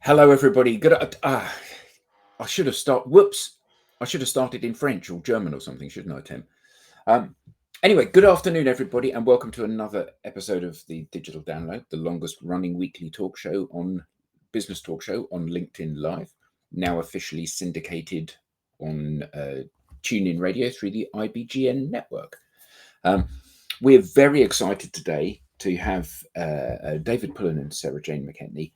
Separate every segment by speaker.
Speaker 1: Hello, everybody. Good. I should have started. Whoops! I should have started in French or German or something, shouldn't I, Tim? Anyway, good afternoon, everybody, and welcome to another episode of the Digital Download, the longest-running weekly business talk show on LinkedIn Live, now officially syndicated on TuneIn Radio through the IBGN network. We're very excited today to have David Pullan and Sarah Jane McKennie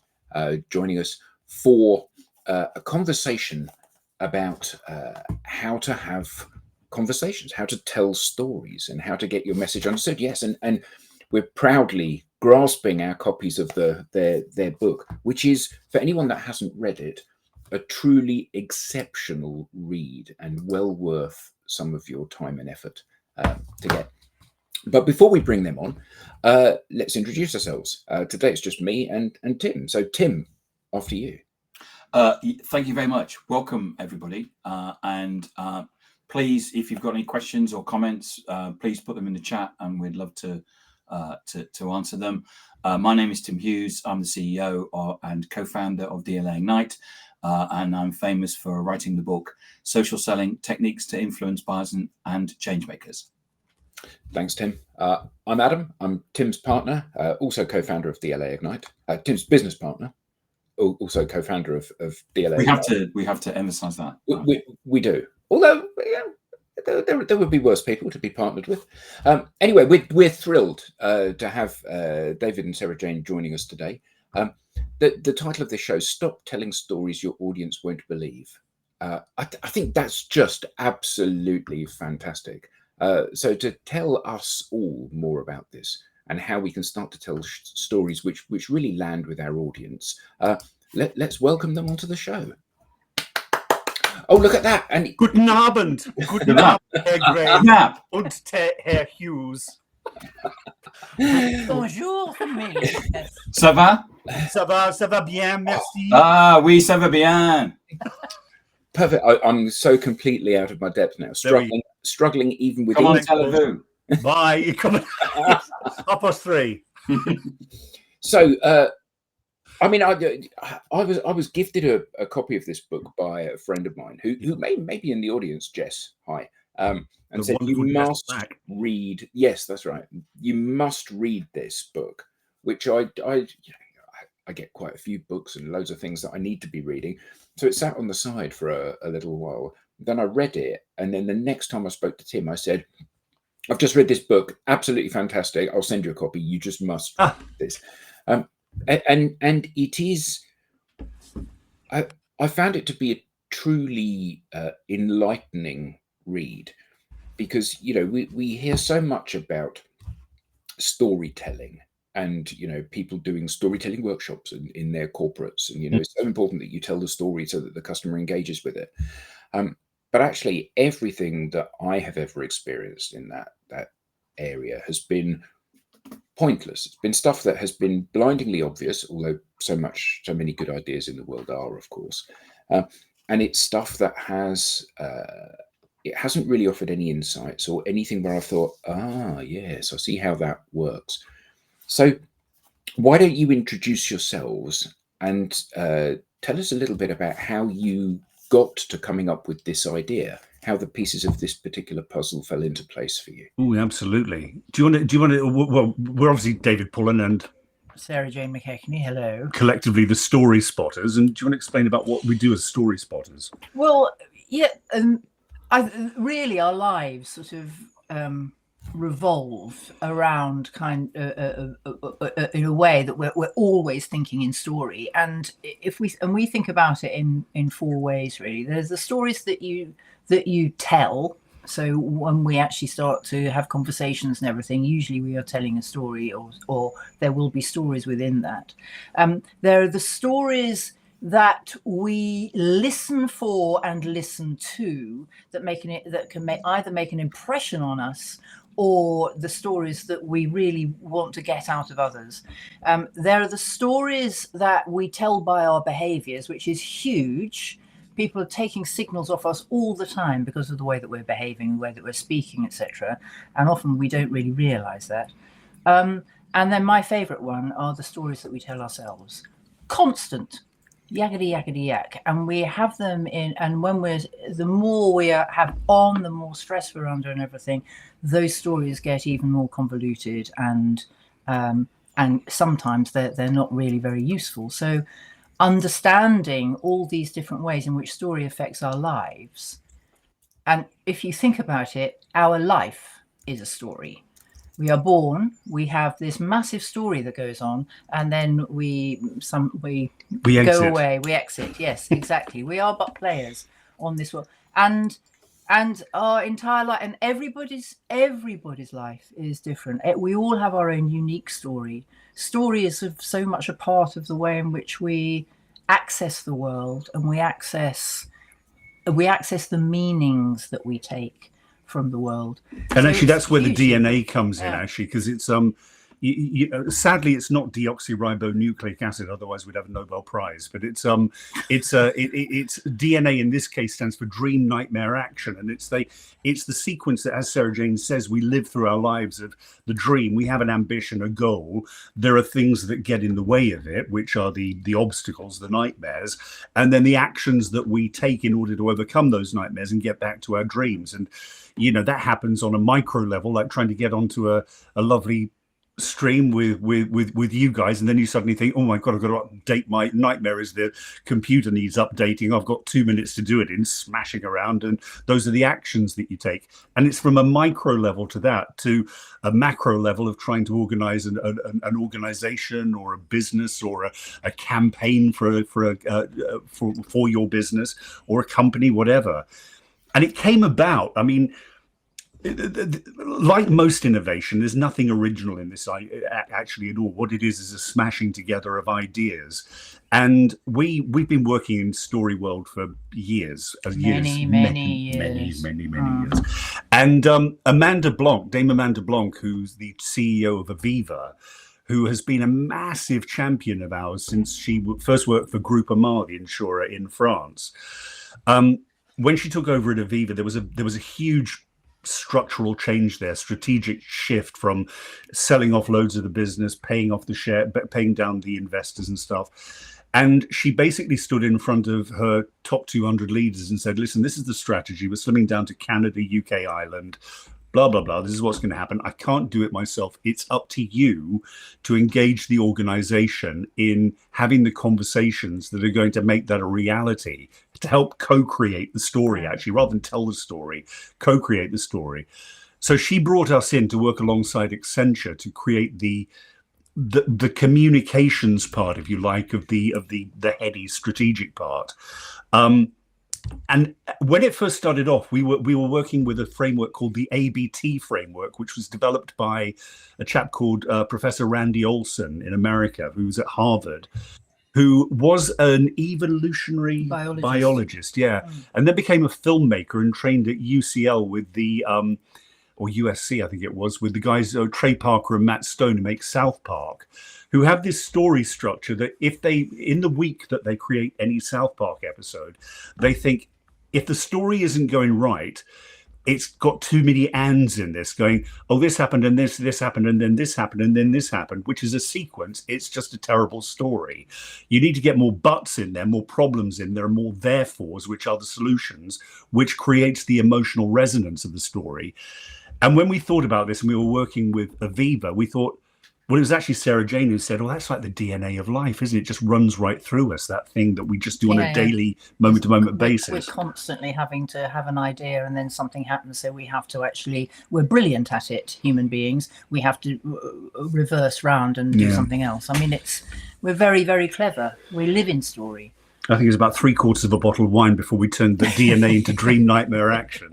Speaker 1: joining us for a conversation about how to have conversations, how to tell stories, and how to get your message understood. Yes, and we're proudly grasping our copies of their book, which is, for anyone that hasn't read it, a truly exceptional read and well worth some of your time and effort to get. But before we bring them on, let's introduce ourselves. Today it's just me and Tim. So Tim, after you.
Speaker 2: Thank you very much. Welcome, everybody. And please, if you've got any questions or comments, please put them in the chat, and we'd love to answer them. My name is Tim Hughes. I'm the CEO and co-founder of DLA Ignite, and I'm famous for writing the book Social Selling: Techniques to Influence Buyers and Changemakers.
Speaker 1: Thanks, Tim. I'm Adam. I'm Tim's partner, also co-founder of DLA Ignite. Tim's business partner, also co-founder of DLA.
Speaker 2: We have to emphasize that.
Speaker 1: We do. Although there would be worse people to be partnered with. Anyway, we're thrilled to have David and Sarah Jane joining us today. The title of this show: Stop Telling Stories Your Audience Won't Believe. I think that's just absolutely fantastic. So to tell us all more about this and how we can start to tell stories which really land with our audience, let's welcome them onto the show. Oh, look at that! And
Speaker 3: Guten Abend, guten Abend, Herr Gray und Herr Hughes.
Speaker 4: Bonjour, famille.
Speaker 2: Ça va?
Speaker 3: Ça va bien, merci.
Speaker 2: Ah, oui, ça va bien.
Speaker 1: Perfect. I'm so completely out of my depth now. Struggling even with.
Speaker 2: Come on, Televu.
Speaker 3: Bye. Come on. 3:30.
Speaker 1: So, I mean, I was gifted a copy of this book by a friend of mine who may be in the audience. Jess, hi, and said you must read. Yes, that's right. You must read this book, which I get quite a few books and loads of things that I need to be reading. So it sat on the side for a little while. Then I read it. And then the next time I spoke to Tim, I said, I've just read this book. Absolutely fantastic. I'll send you a copy. You just must read this. And it is, I found it to be a truly enlightening read, because, we hear so much about storytelling. And, people doing storytelling workshops in their corporates. And, it's so important that you tell the story so that the customer engages with it. But actually, everything that I have ever experienced in that area has been pointless. It's been stuff that has been blindingly obvious, although so many good ideas in the world are, of course. And it's stuff that it hasn't really offered any insights or anything where I thought, yes, I see how that works. So why don't you introduce yourselves and tell us a little bit about how you got to coming up with this idea, how the pieces of this particular puzzle fell into place for you.
Speaker 3: Oh, absolutely. Do you want to, well, we're obviously David Pullan and
Speaker 4: Sarah Jane McKennie, hello.
Speaker 3: Collectively the Story Spotters. And do you want to explain about what we do as Story Spotters?
Speaker 4: Well, yeah, really our lives sort of revolve around in a way that we're always thinking in story, and we think about it in four ways really. There's the stories that you tell. So when we actually start to have conversations and everything, usually we are telling a story, or there will be stories within that. There are the stories that we listen for and listen to that can either make an impression on us, or the stories that we really want to get out of others. There are the stories that we tell by our behaviors, which is huge. People are taking signals off us all the time because of the way that we're behaving, the way that we're speaking, etc. And often we don't really realize that. And then my favorite one are the stories that we tell ourselves. Constant. yakety yakety yak, and we have them in, and when the more we have on, the more stress we're under and everything, those stories get even more convoluted, and sometimes they're not really very useful. So understanding all these different ways in which story affects our lives, and if you think about it, our life is a story. We are born, we have this massive story that goes on, and then we go away, we exit. Yes, exactly. We are but players on this world, and our entire life, and everybody's life is different. We all have our own unique story. Story is so much a part of the way in which we access the world, and we access the meanings that we take from the world.
Speaker 5: And so actually that's where the DNA comes in, actually, because it's sadly it's not deoxyribonucleic acid, otherwise we'd have a Nobel Prize, but it's DNA in this case stands for dream, nightmare, action, and it's the sequence that, as Sarah Jane says, we live through our lives of the dream. We have an ambition, a goal. There are things that get in the way of it, which are the obstacles, the nightmares, and then the actions that we take in order to overcome those nightmares and get back to our dreams. And that happens on a micro level, like trying to get onto a lovely stream with you guys, and then you suddenly think, oh my god, I've got to update. My nightmare is the computer needs updating. I've got 2 minutes to do it in, smashing around, and those are the actions that you take. And it's from a micro level to that to a macro level of trying to organize an organization or a business or a campaign for your business or a company, whatever. And it came about, I mean, like most innovation, there's nothing original in this actually at all. What it is a smashing together of ideas. And we've been working in story world for years. Many years. And Dame Amanda Blanc, who's the CEO of Aviva, who has been a massive champion of ours since she first worked for Groupama, the insurer in France. When she took over at Aviva, there was a huge structural change there, strategic shift from selling off loads of the business, paying off the share, paying down the investors and stuff. And she basically stood in front of her top 200 leaders and said, listen, this is the strategy. We're slimming down to Canada, UK, Ireland, blah, blah, blah. This is what's going to happen. I can't do it myself. It's up to you to engage the organization in having the conversations that are going to make that a reality, to help co-create the story, actually, rather than tell the story, co-create the story. So she brought us in to work alongside Accenture to create the communications part, if you like, of the heady strategic part. And when it first started off, we were working with a framework called the ABT Framework, which was developed by a chap called Professor Randy Olson in America, who was at Harvard, who was an evolutionary biologist, and then became a filmmaker and trained at UCL with the or USC, I think it was, with the guys Trey Parker and Matt Stone, who make South Park, who have this story structure that if they, in the week that they create any South Park episode, they think if the story isn't going right, it's got too many ands in this going, oh, this happened and this happened and then this happened and then this happened, which is a sequence. It's just a terrible story. You need to get more buts in there, more problems in there, more therefores, which are the solutions, which creates the emotional resonance of the story. And when we thought about this and we were working with Aviva, we thought, well, it was actually Sarah Jane who said, oh, that's like the DNA of life, isn't it? It just runs right through us, that thing that we just do on a daily, moment-to-moment basis.
Speaker 4: We're constantly having to have an idea and then something happens. So we have to actually, we're brilliant at it, human beings. We have to reverse round and do something else. I mean, we're very, very clever. We live in story.
Speaker 5: I think it's about 3/4 of a bottle of wine before we turned the DNA into dream, nightmare, action.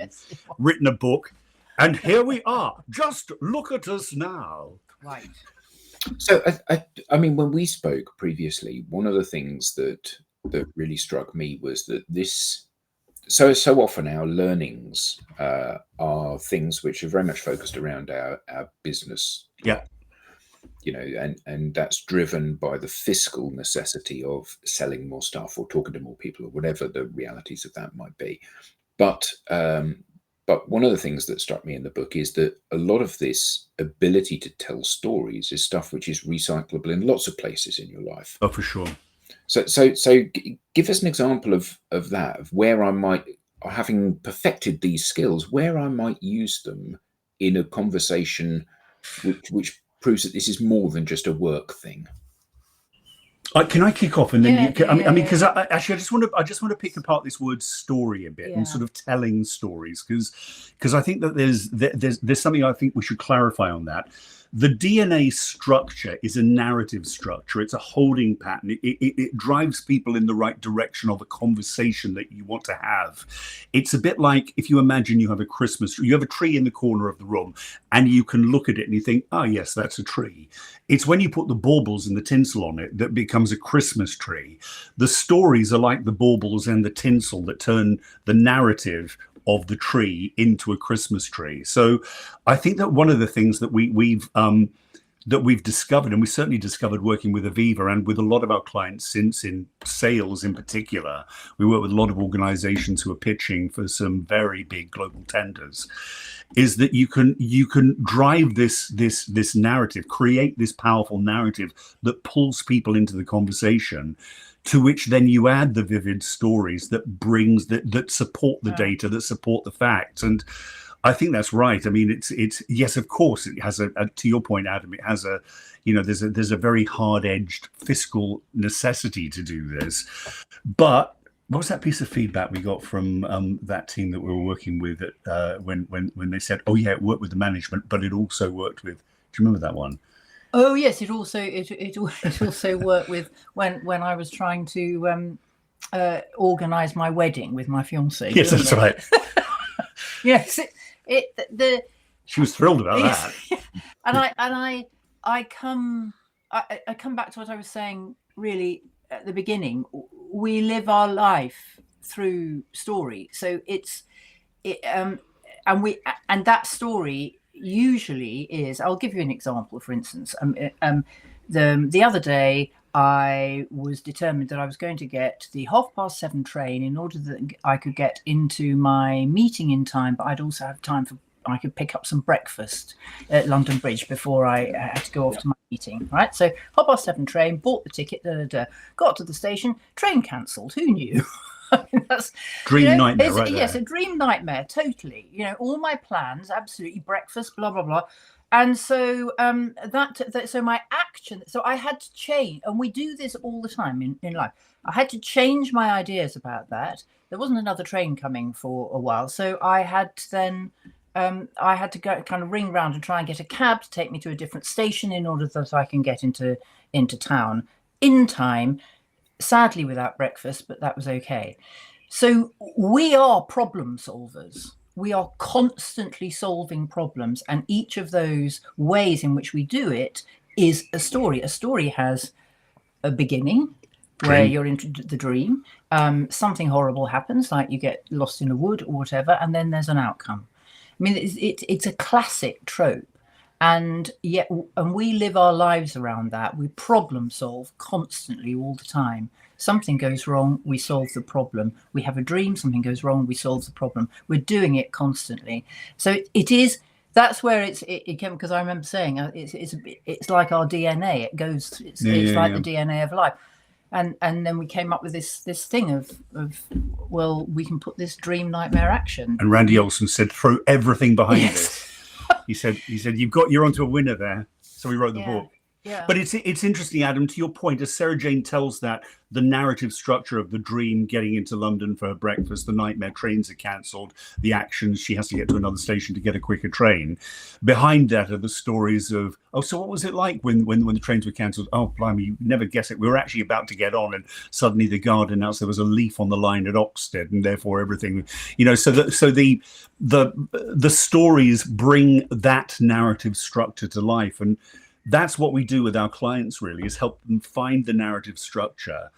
Speaker 5: Written a book. And here we are. Just look at us now.
Speaker 4: Right.
Speaker 1: So, I mean, when we spoke previously, one of the things that really struck me was that this, so often our learnings are things which are very much focused around our business.
Speaker 5: Yeah.
Speaker 1: You know, and that's driven by the fiscal necessity of selling more stuff or talking to more people or whatever the realities of that might be. But one of the things that struck me in the book is that a lot of this ability to tell stories is stuff which is recyclable in lots of places in your life.
Speaker 5: Oh, for sure.
Speaker 1: So give us an example of that, of where I might, having perfected these skills, where I might use them in a conversation which proves that this is more than just a work thing.
Speaker 5: Can I kick off and then you? Can, I mean, because
Speaker 4: yeah.
Speaker 5: I just want to pick apart this word story a bit and sort of telling stories, because I think that there's something I think we should clarify on that. The DNA structure is a narrative structure. It's a holding pattern. It drives people in the right direction of a conversation that you want to have. It's a bit like if you imagine you have a Christmas tree, you have a tree in the corner of the room and you can look at it and you think, oh, yes, that's a tree. It's when you put the baubles and the tinsel on it that becomes a Christmas tree. The stories are like the baubles and the tinsel that turn the narrative of the tree into a Christmas tree. So I think that one of the things that we've discovered, and we certainly discovered working with Aviva and with a lot of our clients since in sales in particular, we work with a lot of organizations who are pitching for some very big global tenders, is that you can drive this narrative, create this powerful narrative that pulls people into the conversation, to which then you add the vivid stories that support the data, that support the facts. And I think that's right. I mean, it's yes, of course, it has a to your point, Adam, it has a, there's a very hard-edged fiscal necessity to do this. But what was that piece of feedback we got from that team that we were working with when they said, oh yeah, it worked with the management, but it also worked with, do you remember that one?
Speaker 4: Oh yes, it also worked with when I was trying to organise my wedding with my fiancé.
Speaker 5: Yes, that's right.
Speaker 4: Yes,
Speaker 5: she was thrilled about that.
Speaker 4: And I come back to what I was saying really at the beginning. We live our life through story, so and that story usually is, I'll give you an example. For instance, the other day I was determined that I was going to get the 7:30 train in order that I could get into my meeting in time, but I'd also have time I could pick up some breakfast at London Bridge before I had to go off to my meeting, right? So 7:30 train, bought the ticket, got to the station, train cancelled. Who knew? That's
Speaker 5: dream nightmare, right?
Speaker 4: Yes, a dream nightmare, totally. All my plans, absolutely, breakfast, blah blah blah, and so so my action. So I had to change, and we do this all the time in life. I had to change my ideas about that. There wasn't another train coming for a while, so I had to then. I had to go kind of ring round and try and get a cab to take me to a different station in order that I can get into town in time. Sadly, without breakfast, but that was okay. So we are problem solvers. We are constantly solving problems, and each of those ways in which we do it is a story. A story has a beginning where you're into the dream. Something horrible happens, like you get lost in a wood or whatever, and then there's an outcome. I mean, it's a classic trope. And we live our lives around that. We problem solve constantly all the time. Something goes wrong, we solve the problem. We have a dream, something goes wrong, we solve the problem. We're doing it constantly. So it is. That's where it came, because I remember saying it's like our DNA. It goes. It's like the DNA of life. And then we came up with this thing of well, we can put this dream nightmare action.
Speaker 5: And Randy Olson said, throw everything behind this. He said, you're onto a winner there. So we wrote the book.
Speaker 4: Yeah.
Speaker 5: But it's interesting, Adam, to your point, as Sarah Jane tells that the narrative structure of the dream, getting into London for her breakfast, the nightmare, trains are cancelled, the actions, she has to get to another station to get a quicker train. Behind that are the stories of, oh, so what was it like when the trains were cancelled? Oh, blimey, you never guess it. We were actually about to get on, and suddenly the guard announced there was a leaf on the line at Oxted, and therefore everything, so the stories bring that narrative structure to life. And that's what we do with our clients, really, is help them find the narrative structure,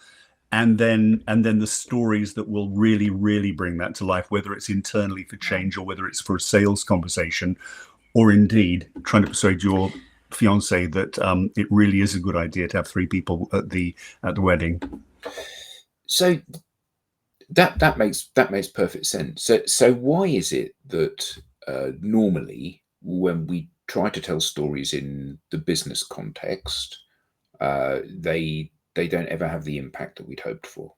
Speaker 5: and then the stories that will really, really bring that to life, whether it's internally for change or whether it's for a sales conversation, or indeed trying to persuade your fiance that it really is a good idea to have 3 people at the wedding.
Speaker 1: So that makes perfect sense. So why is it that normally when we try to tell stories in the business context, they they don't ever have the impact that we'd hoped for.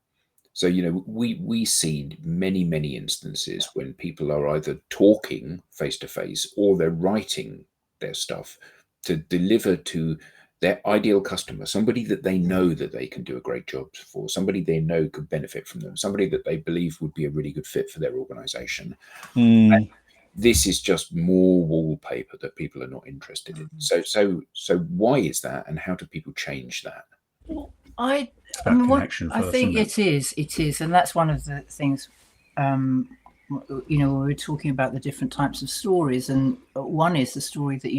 Speaker 1: So, you know, we see many instances when people are either talking face to face or they're writing their stuff to deliver to their ideal customer, somebody that they know that they can do a great job for, somebody they know could benefit from them, somebody that they believe would be a really good fit for their organization. And this is just more wallpaper that people are not interested in. So why is that, and how do people change that?
Speaker 4: I think it is, and that's one of the things. You know, we were talking about the different types of stories, and one is the story that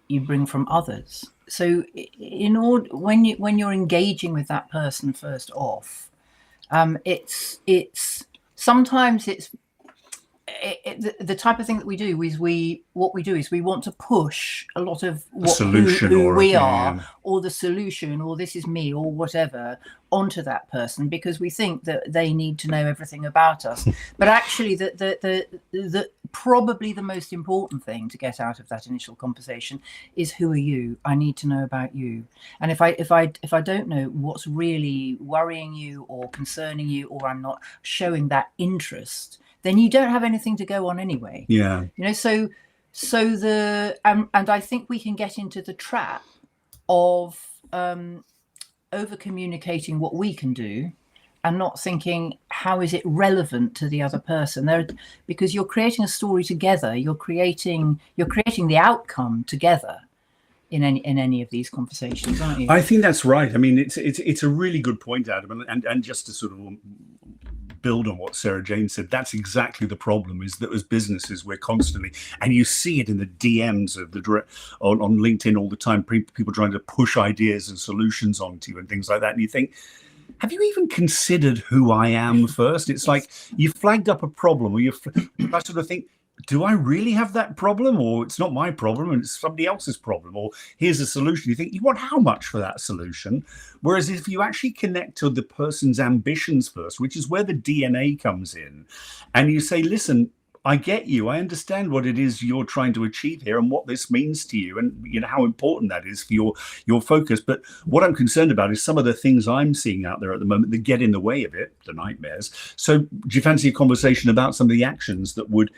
Speaker 4: you bring from others. So, in order when you're engaging with that person first off, it's sometimes the type of thing that we do is we want to push a lot of who we are, or the solution, or this is me, or whatever, onto that person, because we think that they need to know everything about us. But actually, the probably the most important thing to get out of that initial conversation is, who are you? I need to know about you. And if I don't know what's really worrying you or concerning you, or I'm not showing that interest, then you don't have anything to go on anyway.
Speaker 5: Yeah.
Speaker 4: You know, so and I think we can get into the trap of over communicating what we can do and not thinking, how is it relevant to the other person? Because you're creating a story together, you're creating the outcome together in any of these conversations, aren't you?
Speaker 5: I think that's right. I mean, it's a really good point, Adam, and just to sort of build on what Sarah Jane said, that's exactly the problem, is that as businesses, we're constantly, and you see it in the DMs of on LinkedIn all the time, people trying to push ideas and solutions onto you and things like that. And you think, have you even considered who I am first? It's like you flagged up a problem, or I sort of think, do I really have that problem? Or it's not my problem and it's somebody else's problem? Or here's a solution. You think, you want how much for that solution? Whereas if you actually connect to the person's ambitions first, which is where the DNA comes in, and you say, listen, I get you. I understand what it is you're trying to achieve here and what this means to you, and you know how important that is for your focus. But what I'm concerned about is some of the things I'm seeing out there at the moment that get in the way of it, the nightmares. So do you fancy a conversation about some of the actions that would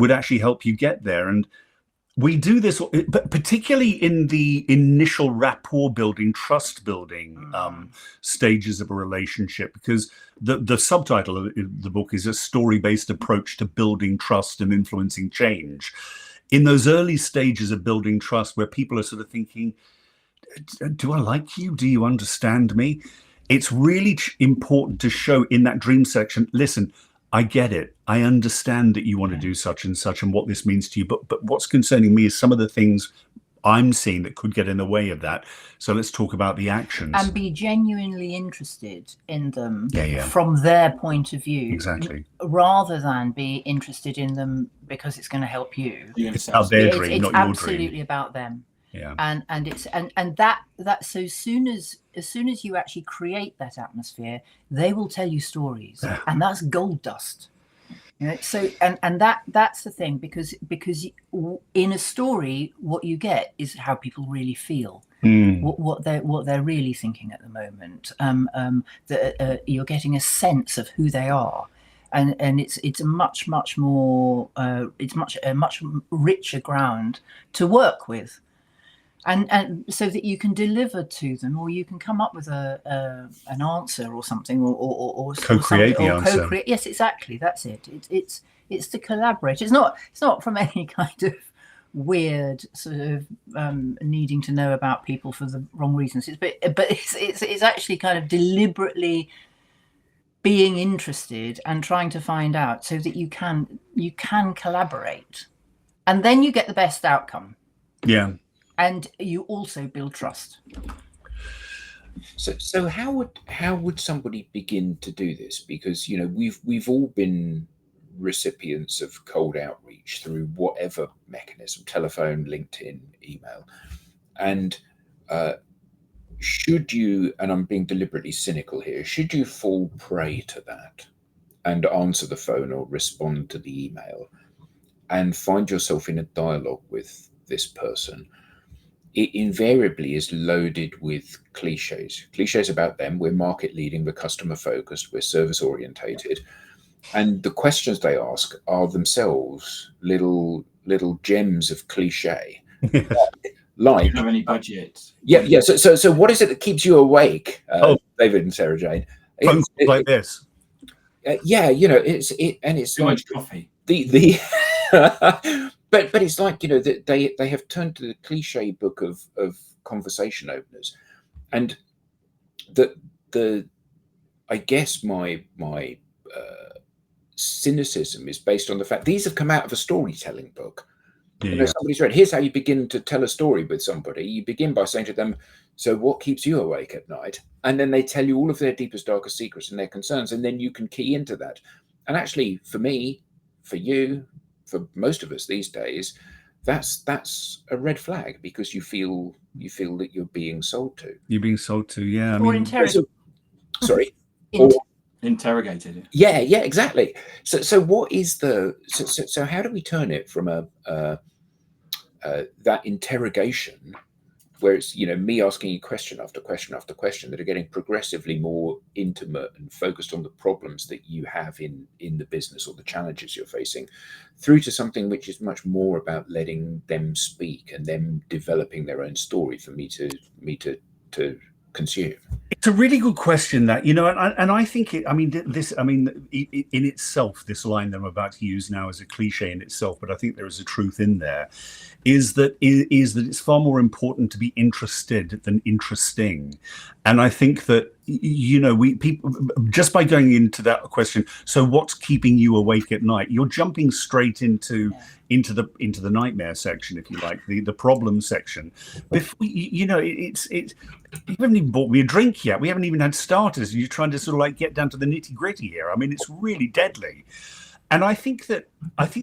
Speaker 5: actually help you get there? And we do this, but particularly in the initial rapport building, trust building stages of a relationship, because the subtitle of the book is A Story-Based Approach to Building Trust and Influencing Change. In those early stages of building trust, where people are sort of thinking, do I like you? Do you understand me? It's really important to show in that dream section, listen, I get it. I understand that you want to do such and such and what this means to you. But what's concerning me is some of the things I'm seeing that could get in the way of that. So let's talk about the actions.
Speaker 4: And be genuinely interested in them from their point of view.
Speaker 5: Exactly.
Speaker 4: Rather than be interested in them because it's going to help you.
Speaker 5: It's about their dream,
Speaker 4: it's
Speaker 5: not your dream.
Speaker 4: It's absolutely about them.
Speaker 5: Yeah.
Speaker 4: And it's and that so as soon as you actually create that atmosphere, they will tell you stories, and that's gold dust. You know, so and that's the thing, because in a story, what you get is how people really feel, what they're really thinking at the moment. You're getting a sense of who they are. And it's a much more a much richer ground to work with. And so that you can deliver to them, or you can come up with an answer or something, or
Speaker 5: co-create the answer.
Speaker 4: Yes, exactly. That's it. It's to collaborate. It's not from any kind of weird sort of needing to know about people for the wrong reasons. But it's actually kind of deliberately being interested and trying to find out, so that you can collaborate, and then you get the best outcome.
Speaker 5: Yeah.
Speaker 4: And you also build trust.
Speaker 1: So how would somebody begin to do this? Because, you know, we've all been recipients of cold outreach through whatever mechanism, telephone, LinkedIn, email, and should you, and I'm being deliberately cynical here, should you fall prey to that and answer the phone or respond to the email and find yourself in a dialogue with this person, it invariably is loaded with cliches about them. We're market leading, we're customer focused, we're service orientated. And the questions they ask are themselves little gems of cliche. Like,
Speaker 2: do you have any budget?
Speaker 1: Yeah. So what is it that keeps you awake, David and Sarah Jane?
Speaker 5: Phone calls like this.
Speaker 1: Yeah, it's
Speaker 2: Too
Speaker 1: like
Speaker 2: much coffee.
Speaker 1: the but it's like, they have turned to the cliche book of conversation openers, and the I guess my cynicism is based on the fact these have come out of a storytelling book. Somebody's read, here's how you begin to tell a story with somebody. You begin by saying to them, so what keeps you awake at night? And then they tell you all of their deepest, darkest secrets and their concerns, and then you can key into that. And actually, for me, for you, for most of us these days, that's a red flag, because you feel that you're being sold to.
Speaker 5: You're being sold to, yeah.
Speaker 4: Or interrogated.
Speaker 1: Sorry.
Speaker 2: Interrogated.
Speaker 1: Yeah, exactly. So what is so how do we turn it from that interrogation, where it's me asking you question after question after question that are getting progressively more intimate and focused on the problems that you have in the business or the challenges you're facing, through to something which is much more about letting them speak and them developing their own story for me to consume?
Speaker 5: It's a really good question, that, and I think in itself, this line that I'm about to use now is a cliche in itself, but I think there is a truth in there, is that it's far more important to be interested than interesting. And I think that, people, just by going into that question, so what's keeping you awake at night, you're jumping straight into the nightmare section, if you like, the problem section. Before, we haven't even bought me a drink yet. We haven't even had starters. You're trying to sort of like get down to the nitty gritty here. I mean, it's really deadly. And I think the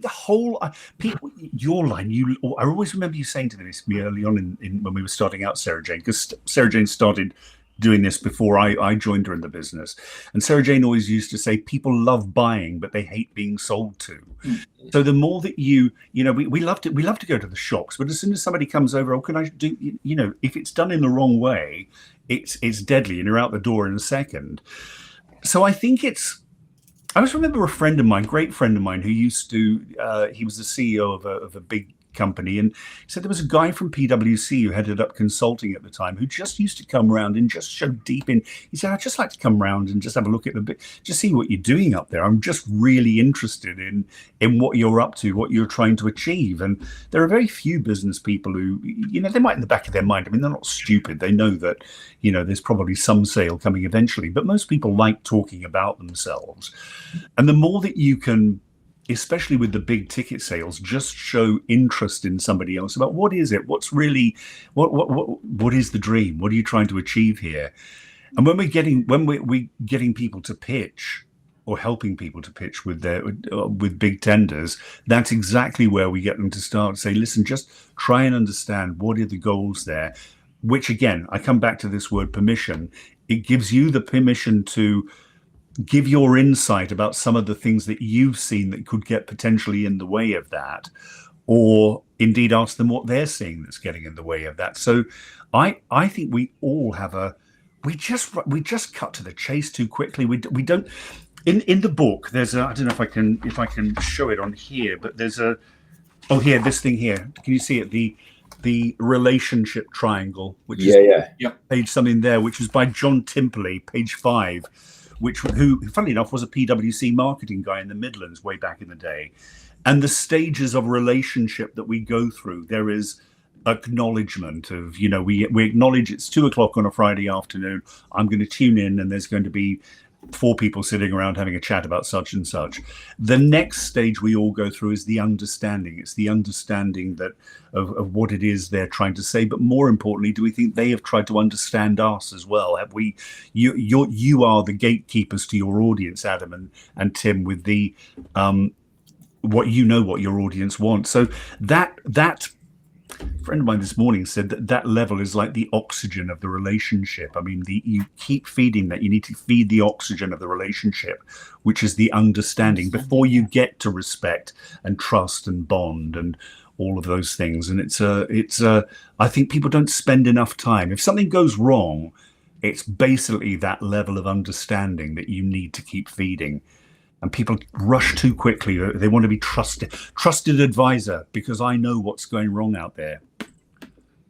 Speaker 5: whole people, your line, I always remember you saying to me early on when we were starting out, Sarah Jane, because Sarah Jane started doing this before I joined her in the business. And Sarah Jane always used to say, people love buying, but they hate being sold to. Mm-hmm. So the more that we love to go to the shops, but as soon as somebody comes over, can I do, if it's done in the wrong way, it's deadly and you're out the door in a second. So I think I always remember a great friend of mine who used to, he was the CEO of a big company, and he said there was a guy from PwC who headed up consulting at the time who just used to come around and just show deep in. He said, I'd just like to come around and just have a look at just see what you're doing up there. I'm just really interested in what you're up to, what you're trying to achieve. And there are very few business people who, they might in the back of their mind, I mean, they're not stupid. They know that, there's probably some sale coming eventually, but most people like talking about themselves. And the more that you can, especially with the big ticket sales, just show interest in somebody else about what is it, what's really, what is the dream, what are you trying to achieve here? And when we're getting people to pitch, or helping people to pitch with big tenders, that's exactly where we get them to start to say, listen, just try and understand what are the goals there. Which again, I come back to this word permission. It gives you the permission to give your insight about some of the things that you've seen that could get potentially in the way of that, or indeed ask them what they're seeing that's getting in the way of that. So I think we all have we just cut to the chase too quickly. We don't, in the book, there's I don't know if I can show it on here, but there's here, this thing here. Can you see it? The relationship triangle, which is page something there, which was by John Timperley, page 5. Who, funnily enough, was a PwC marketing guy in the Midlands way back in the day. And the stages of relationship that we go through, there is acknowledgement of, we acknowledge it's 2:00 on a Friday afternoon. I'm going to tune in and there's going to be 4 people sitting around having a chat about such and such. The next stage we all go through is the understanding. It's the understanding that of what it is they're trying to say. But more importantly, do we think they have tried to understand us as well? Have we? You are the gatekeepers to your audience, Adam and Tim, with the what your audience wants. So that a friend of mine this morning said that level is like the oxygen of the relationship. I mean, you keep feeding that. You need to feed the oxygen of the relationship, which is the understanding, before you get to respect and trust and bond and all of those things. And I think people don't spend enough time. If something goes wrong, it's basically that level of understanding that you need to keep feeding. And people rush too quickly. They want to be trusted advisor because I know what's going wrong out there.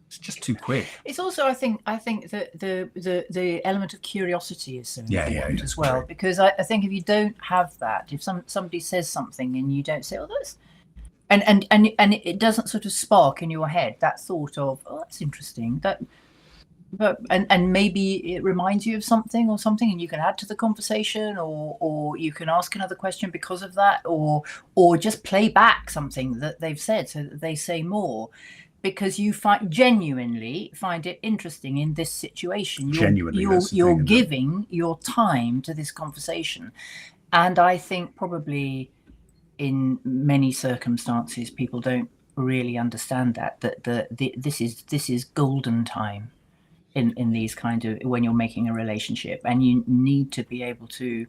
Speaker 5: It's just too quick.
Speaker 4: It's also, I think that the element of curiosity is so important as well. Right. Because I think if you don't have that, if somebody says something and you don't say, "Oh, that's," and it doesn't sort of spark in your head that thought of, "Oh, that's interesting," and maybe it reminds you of something, and you can add to the conversation, or you can ask another question because of that, or just play back something that they've said so that they say more, because you genuinely find it interesting in this situation. You're giving your time to this conversation, and I think probably in many circumstances people don't really understand that this is golden time in these kind of, when you're making a relationship, and you need to be able to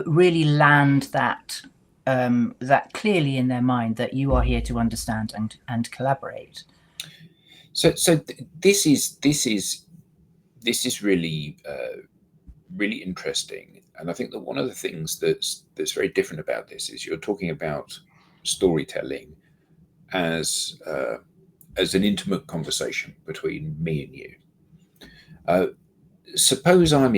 Speaker 4: really land that clearly in their mind, that you are here to understand and collaborate.
Speaker 1: So this is really really interesting, and I think that one of the things that's very different about this is you're talking about storytelling as an intimate conversation between me and you. Suppose I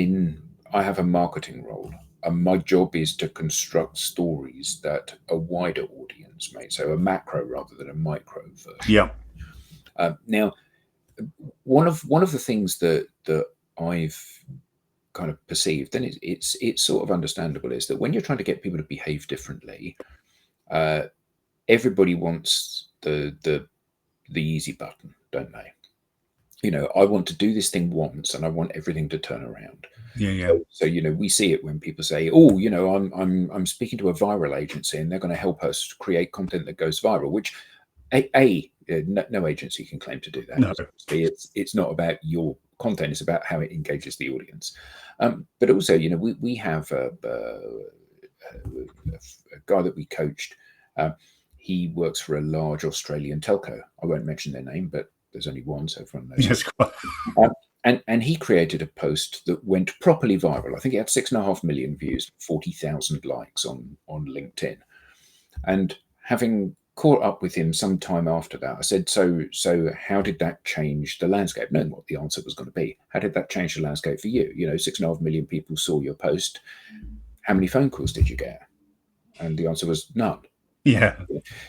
Speaker 1: have a marketing role, and my job is to construct stories that a wider audience may, so a macro rather than a micro version.
Speaker 5: Yeah.
Speaker 1: Now, one of the things that I've kind of perceived, and it's sort of understandable, is that when you're trying to get people to behave differently, everybody wants the easy button, don't they? You know, I want to do this thing once and I want everything to turn around.
Speaker 5: Yeah.
Speaker 1: So you know, we see it when people say, "Oh, you know, I'm speaking to a viral agency and they're going to help us create content that goes viral," which no agency can claim to do that.
Speaker 5: No.
Speaker 1: It's not about your content; it's about how it engages the audience. But also, you know, we have a guy that we coached. He works for a large Australian telco. I won't mention their name, but there's only one, so everyone knows.
Speaker 5: Yes.
Speaker 1: And he created a post that went properly viral. I think it had 6.5 million views, 40,000 likes on LinkedIn. And having caught up with him some time after that, I said, so how did that change the landscape? Knowing what the answer was going to be. How did that change the landscape for you? You know, 6.5 million people saw your post. How many phone calls did you get? And the answer was none.
Speaker 5: Yeah.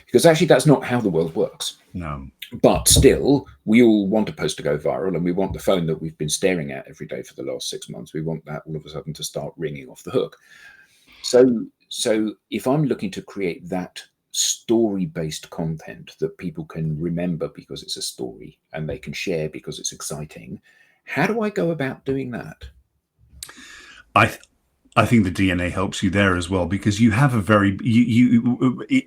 Speaker 1: Because actually that's not how the world works.
Speaker 5: No.
Speaker 1: But still, we all want a post to go viral, and we want the phone that we've been staring at every day for the last 6 months. We want that all of a sudden to start ringing off the hook. So if I'm looking to create that story-based content that people can remember because it's a story and they can share because it's exciting, how do I go about doing that?
Speaker 5: I think the DNA helps you there as well, because you have a very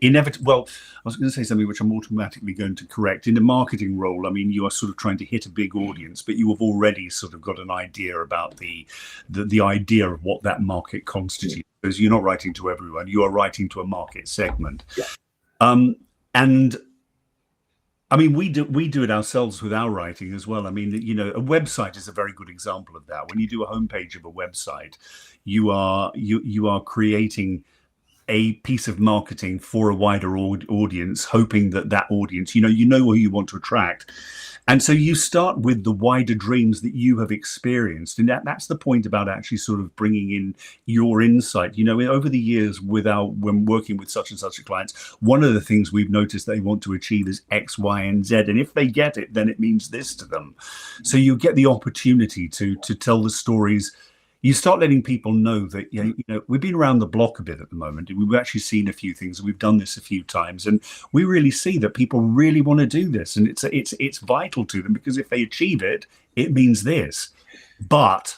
Speaker 5: inevitable. Well, I was going to say something which I'm automatically going to correct. In a marketing role, I mean, you are sort of trying to hit a big audience, but you have already sort of got an idea about the idea of what that market constitutes. Because you're not writing to everyone; you are writing to a market segment.
Speaker 1: Yeah.
Speaker 5: And I mean, we do it ourselves with our writing as well. I mean, you know, a website is a very good example of that. When you do a homepage of a website, you are creating a piece of marketing for a wider audience, hoping that audience, you know who you want to attract. And so you start with the wider dreams that you have experienced. And that's the point about actually sort of bringing in your insight. You know, over the years when working with such and such clients, one of the things we've noticed they want to achieve is X, Y, and Z. And if they get it, then it means this to them. So you get the opportunity to tell the stories. You start letting people know that, you know, we've been around the block a bit at the moment. We've actually seen a few things. We've done this a few times, and we really see that people really want to do this, and it's vital to them, because if they achieve it, it means this. But,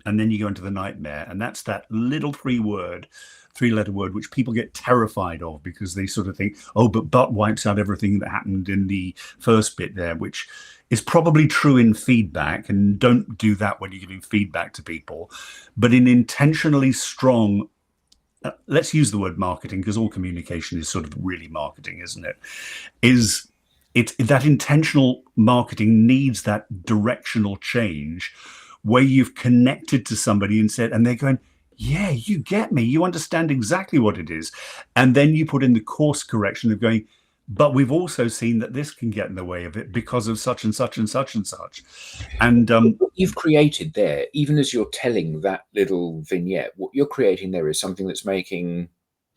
Speaker 5: and then you go into the nightmare, and that's that little three-letter word, which people get terrified of, because they sort of think, oh, but wipes out everything that happened in the first bit there, which is probably true in feedback, and don't do that when you're giving feedback to people. But in intentionally strong let's use the word marketing, because all communication is sort of really marketing, isn't it? Is it that intentional marketing needs that directional change where you've connected to somebody and said, and they're going, yeah, you get me, you understand exactly what it is. And then you put in the course correction of going, but we've also seen that this can get in the way of it because of such and such and such and such. And
Speaker 1: what you've created there, even as you're telling that little vignette, what you're creating there is something that's making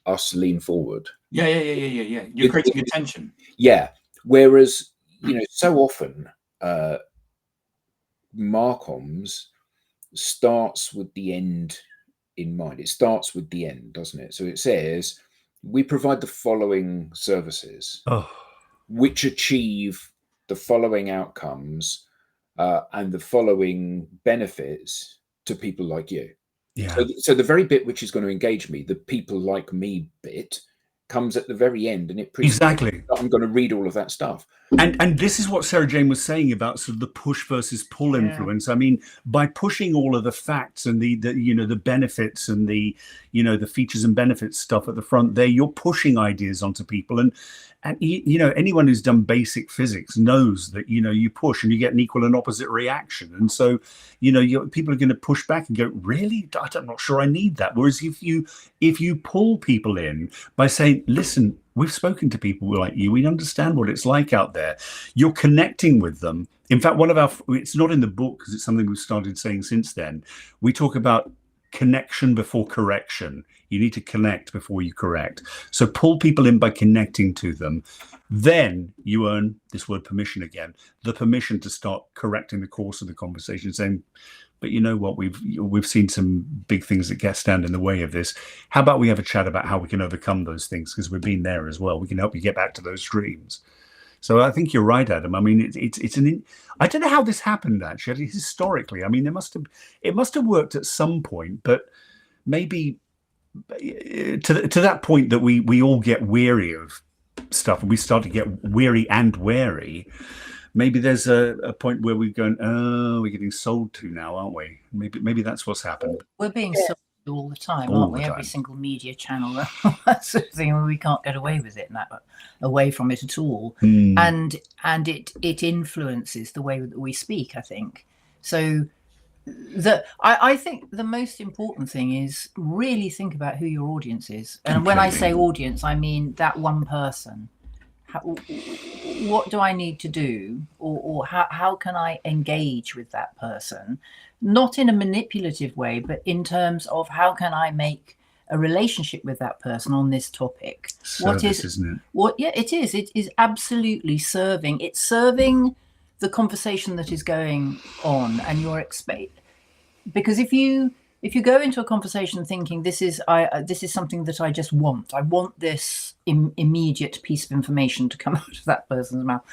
Speaker 1: us lean forward.
Speaker 2: Yeah. You're creating attention.
Speaker 1: Yeah. Whereas, so often Marcoms starts with the end in mind. It starts with the end, doesn't it? So it says, we provide the following services, which achieve the following outcomes and the following benefits to people like you.
Speaker 5: yeah.
Speaker 1: So the very bit which is going to engage me, the people like me bit, comes at the very end, and it
Speaker 5: Exactly.
Speaker 1: I'm going to read all of that stuff.
Speaker 5: And this is what Sarah Jane was saying about sort of the push versus pull influence. I mean, by pushing all of the facts and the the benefits and the features and benefits stuff at the front there, you're pushing ideas onto people. And anyone who's done basic physics knows that you push and you get an equal and opposite reaction. And so people are going to push back and go, really, I'm not sure I need that. Whereas if you pull people in by saying, listen, we've spoken to people like you, we understand what it's like out there, you're connecting with them. In fact, it's not in the book because it's something we've started saying since then, we talk about connection before correction. You need to connect before you correct. So pull people in by connecting to them. Then you earn this word permission again, the permission to start correcting the course of the conversation, saying, but you know what, we've seen some big things that stand in the way of this. How about we have a chat about how we can overcome those things, because we've been there as well. We can help you get back to those dreams. So I think you're right, Adam. I mean, I don't know how this happened actually historically. I mean, it must have worked at some point, but maybe to that point that we all get weary of stuff and we start to get weary and wary. Maybe there's a point where we're going, we're getting sold to now, aren't we? Maybe that's what's happened.
Speaker 4: We're being sold all the time, aren't we? Every single media channel, that sort of thing. We can't get away with it, away from it at all. And it influences the way that we speak, I think. So I think the most important thing is really think about who your audience is. And when I say audience, I mean that one person. What do I need to do, or how can I engage with that person, not in a manipulative way, but in terms of how can I make a relationship with that person on this topic?
Speaker 5: Service, isn't it?
Speaker 4: It is. It is absolutely serving. It's serving the conversation that is going on, and because if you go into a conversation thinking this is something that I just want, I want this immediate piece of information to come out of that person's mouth,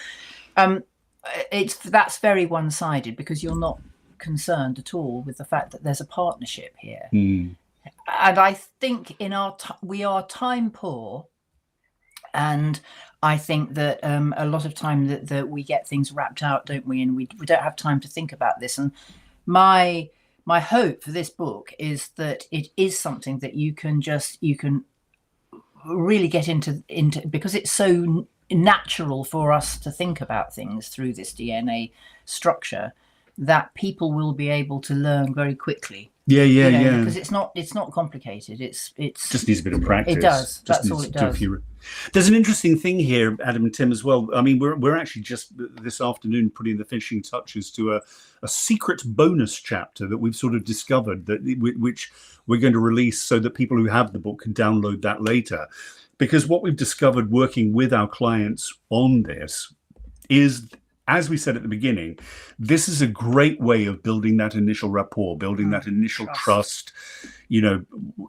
Speaker 4: that's very one-sided, because you're not concerned at all with the fact that there's a partnership here. And I think we are time poor, and I think that a lot of time that we get things wrapped out, don't we? And we don't have time to think about this. And my hope for this book is that it is something that you can really get into, because it's so natural for us to think about things through this DNA structure, that people will be able to learn very quickly. Yeah. Because it's not complicated. It's
Speaker 5: just needs a bit of practice.
Speaker 4: It does. That's all it does.
Speaker 5: There's an interesting thing here, Adam and Tim, as well. I mean, we're actually just this afternoon putting the finishing touches to a secret bonus chapter that we've sort of discovered, which we're going to release so that people who have the book can download that later. Because what we've discovered working with our clients on this is, as we said at the beginning, this is a great way of building that initial rapport, building that initial trust,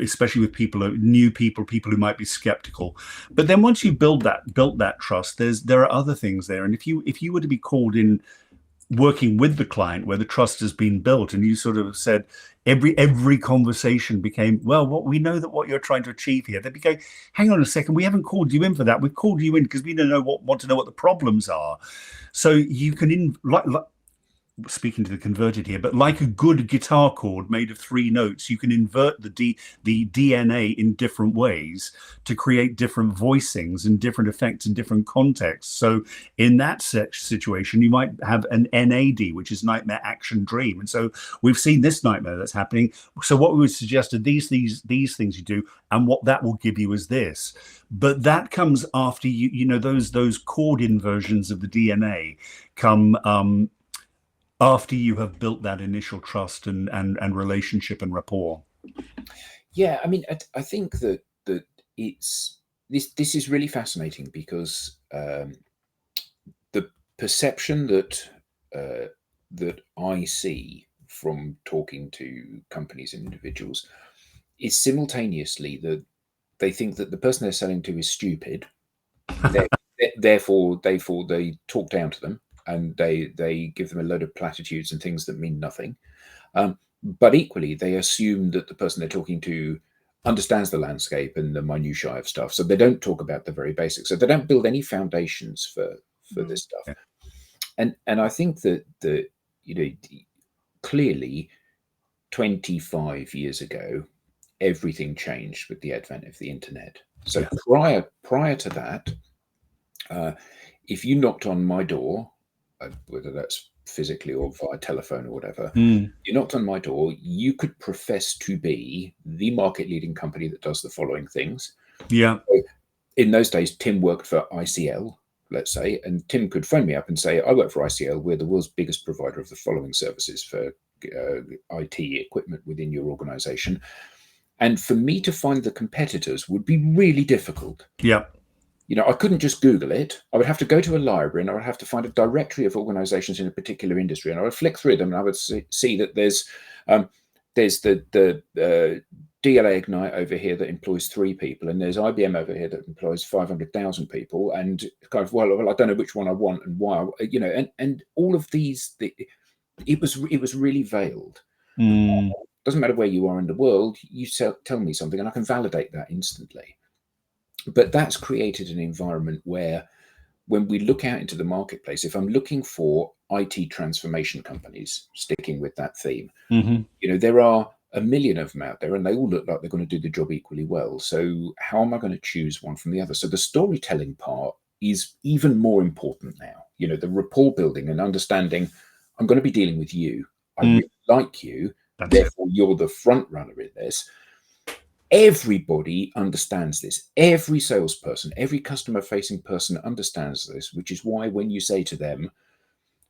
Speaker 5: especially with new people who might be skeptical. But then once you built that trust, there are other things there. And if you were to be called in working with the client where the trust has been built, and you sort of said every conversation became, well, what we know that what you're trying to achieve here, they'd be going, hang on a second, we haven't called you in for that. We've called you in because we want to know what the problems are. So you can speaking to the converted here, but like a good guitar chord made of 3 notes, you can invert the DNA in different ways to create different voicings and different effects in different contexts. So in that situation, you might have an NAD, which is nightmare action dream. And so we've seen this nightmare that's happening. So what we would suggest are these things you do, and what that will give you is this. But that comes after those chord inversions of the DNA come after you have built that initial trust and relationship and rapport.
Speaker 1: Yeah, I mean, I think that it's this is really fascinating because the perception that I see from talking to companies and individuals is simultaneously that they think that the person they're selling to is stupid, therefore they talk down to them, and they give them a load of platitudes and things that mean nothing. But equally, they assume that the person they're talking to understands the landscape and the minutiae of stuff. So they don't talk about the very basics. So they don't build any foundations for this stuff. Yeah. And I think that clearly 25 years ago, everything changed with the advent of the internet. So prior to that, if you knocked on my door, whether that's physically or via telephone or whatever, you knocked on my door, you could profess to be the market leading company that does the following things.
Speaker 5: Yeah.
Speaker 1: So in those days, Tim worked for ICL, let's say, and Tim could phone me up and say, I work for ICL. We're the world's biggest provider of the following services for IT equipment within your organization. And for me to find the competitors would be really difficult.
Speaker 5: Yeah.
Speaker 1: I couldn't just Google it. I would have to go to a library and I would have to find a directory of organizations in a particular industry. And I would flick through them and I would see that there's the DLA Ignite over here that employs 3 people. And there's IBM over here that employs 500,000 people. And kind of, well, I don't know which one I want and why, and all of these, it was really veiled. Doesn't matter where you are in the world, you tell me something and I can validate that instantly. But that's created an environment where when we look out into the marketplace, if I'm looking for IT transformation companies, sticking with that theme, there are a million of them out there and they all look like they're going to do the job equally well. So how am I going to choose one from the other? So the storytelling part is even more important now. The rapport building and understanding, I'm going to be dealing with you. I really like you. Therefore, you're the front runner in this. Everybody understands this. Every salesperson, every customer-facing person understands this, which is why when you say to them,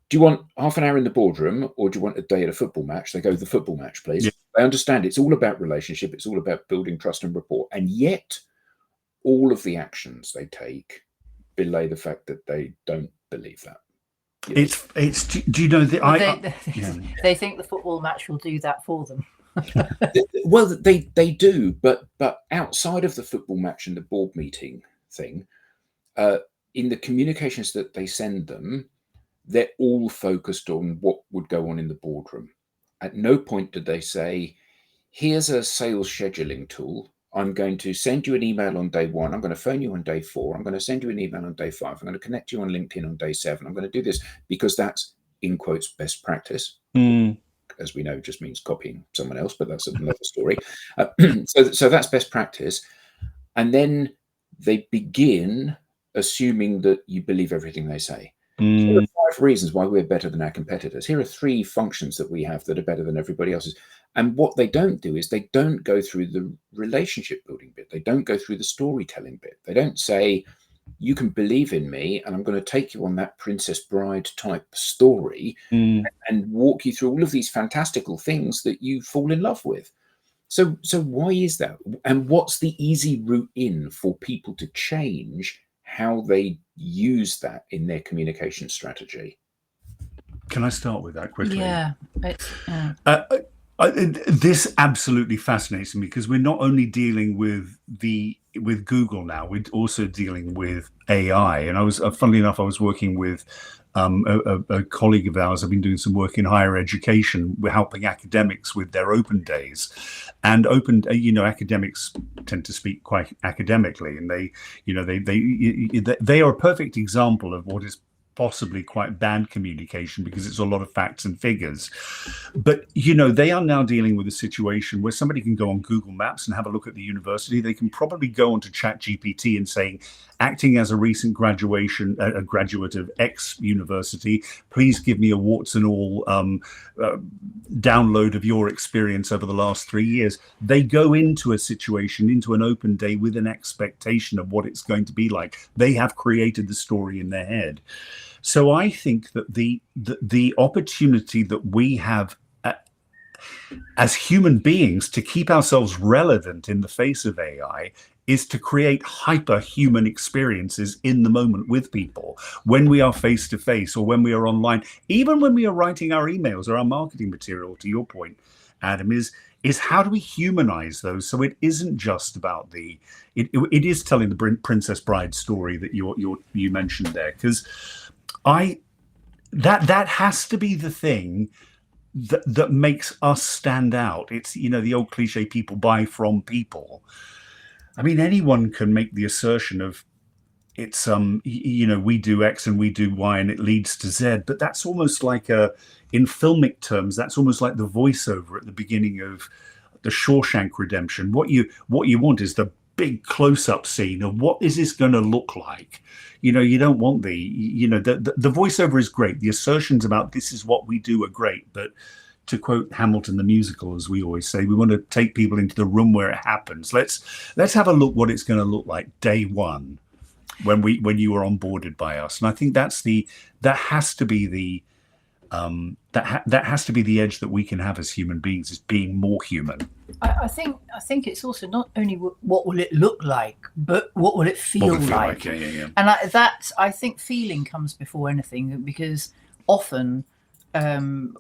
Speaker 1: do you want half an hour in the boardroom or do you want a day at a football match? They go, the football match, please. Yeah. They understand it's all about relationship. It's all about building trust and rapport. And yet all of the actions they take belie the fact that they don't believe that.
Speaker 5: It's do you know that
Speaker 4: they think the football match will do that for them.
Speaker 1: Well, they do, but outside of the football match and the board meeting thing, in the communications that they send them, they're all focused on what would go on in the boardroom. At no point did they say, here's a sales scheduling tool. I'm going to send you an email on day 1. I'm going to phone you on day 4. I'm going to send you an email on day 5. I'm going to connect you on LinkedIn on day 7. I'm going to do this because that's, in quotes, best practice. As we know, just means copying someone else, but that's another story. So that's best practice. And then they begin assuming that you believe everything they say. Here are 5 reasons why we're better than our competitors. Here are 3 functions that we have that are better than everybody else's. And what they don't do is they don't go through the relationship building bit. They don't go through the storytelling bit. They don't say, you can believe in me and I'm going to take you on that Princess Bride type story and walk you through all of these fantastical things that you fall in love with. So why is that? And what's the easy route in for people to change how they use that in their communication strategy?
Speaker 5: Can I start with that quickly?
Speaker 4: Yeah.
Speaker 5: This absolutely fascinates me because we're not only dealing with Google now, we're also dealing with AI. And I was, funnily enough, I was working with a colleague of ours. I've been doing some work in higher education. We're helping academics with their open days, and academics tend to speak quite academically, and they are a perfect example of what is possibly quite bad communication because it's a lot of facts and figures. But, you know, they are now dealing with a situation where somebody can go on Google Maps and have a look at the university. They can probably go onto ChatGPT and saying, acting as a recent a graduate of X university, please give me a warts and all download of your experience over the last 3 years. They go into a situation, into an open day with an expectation of what it's going to be like. They have created the story in their head. So I think that the opportunity that we have as human beings to keep ourselves relevant in the face of AI is to create hyper-human experiences in the moment with people when we are face-to-face or when we are online, even when we are writing our emails or our marketing material, to your point, Adam, is how do we humanize those so it isn't just about it is telling the Princess Bride story that you mentioned there, because that has to be the thing that makes us stand out. It's, you know, the old cliche, people buy from people. I mean, anyone can make the assertion of it's you know, we do X and we do Y and it leads to Z, but that's almost like in filmic terms, that's almost like the voiceover at the beginning of the Shawshank Redemption. What you want is the big close-up scene of what is this going to look like. You know, you don't want the voiceover is great. The assertions about this is what we do are great. But to quote Hamilton the musical, as we always say, we want to take people into the room where it happens. Let's have a look what it's going to look like day one when you were onboarded by us. And I think that has to be the edge that we can have as human beings, is being more human.
Speaker 4: I think it's also not only what will it look like, but what will it feel like.
Speaker 5: Yeah.
Speaker 4: And I think feeling comes before anything, because often